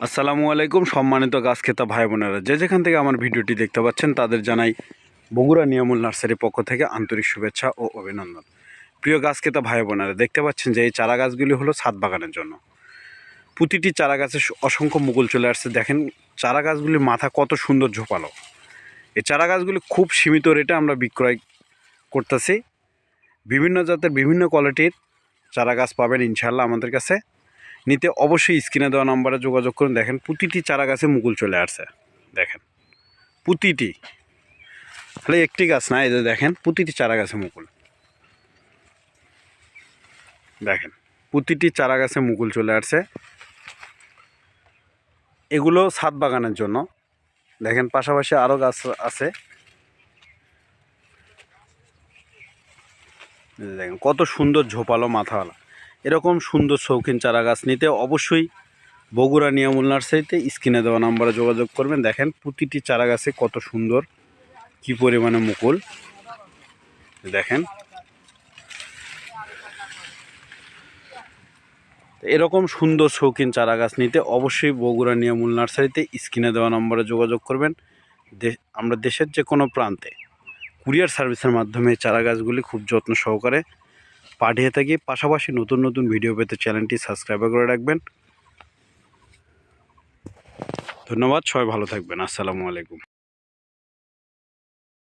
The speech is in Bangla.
আসসালামু আলাইকুম সম্মানিত গাছ খেতা ভাই বোনেরা, যে যেখান থেকে আমার ভিডিওটি দেখতে পাচ্ছেন তাদের জানাই বগুড়া নিয়ামুল নার্সারির পক্ষ থেকে আন্তরিক শুভেচ্ছা ও অভিনন্দন। প্রিয় গাছ খেতা ভাই বোনেরা, দেখতে পাচ্ছেন যে এই চারা গাছগুলি হলো ছাদ বাগানের জন্য। প্রতিটি চারা গাছে অসংখ্য মুকুল চলে আসছে। দেখেন চারা গাছগুলির মাথা কত সুন্দর ঝোপালো। এই চারা গাছগুলি খুব সীমিত রেটে আমরা বিক্রয় করতেছি। বিভিন্ন জাতের বিভিন্ন কোয়ালিটির চারা গাছ পাবেন ইনশাআল্লাহ আমাদের কাছে। নিতে অবশ্যই স্ক্রিনে দেওয়া নম্বরে যোগাযোগ করুন। দেখেন প্রতিটি চারা গাছে মুকুল চলে আসছে। দেখেন প্রতিটি, তাহলে একটি গাছ না, এই যে দেখেন প্রতিটি চারা গাছে মুকুল। দেখেন প্রতিটি চারা গাছে মুকুল চলে আসছে। এগুলো ছাদ বাগানের জন্য। দেখেন পাশাপাশি আরও গাছ আছে। দেখেন কত সুন্দর ঝোপালো মাথাওয়ালা। এরকম সুন্দর শৌখিন চারা গাছ নিতে অবশ্যই বগুড়া নিয়ামুল নার্সারিতে স্ক্রিনে দেওয়া নম্বরে যোগাযোগ করবেন। দেখেন প্রতিটি চারা গাছে কত সুন্দর, কি পরিমাণে মুকুল। দেখেন এরকম সুন্দর শৌখিন চারা গাছ নিতে অবশ্যই বগুড়া নিয়ামুল নার্সারিতে স্ক্রিনে দেওয়া নম্বরে যোগাযোগ করবেন। আমরা দেশের যে কোনো প্রান্তে কুরিয়ার সার্ভিসের মাধ্যমে চারা গাছগুলি খুব যত্ন সহকারে পাঠিয়ে থাকি। পাশাপাশি নতুন নতুন ভিডিও পেতে চ্যানেলটি সাবস্ক্রাইব করে রাখবেন। ধন্যবাদ, সবাই ভালো থাকবেন। আসসালামু আলাইকুম।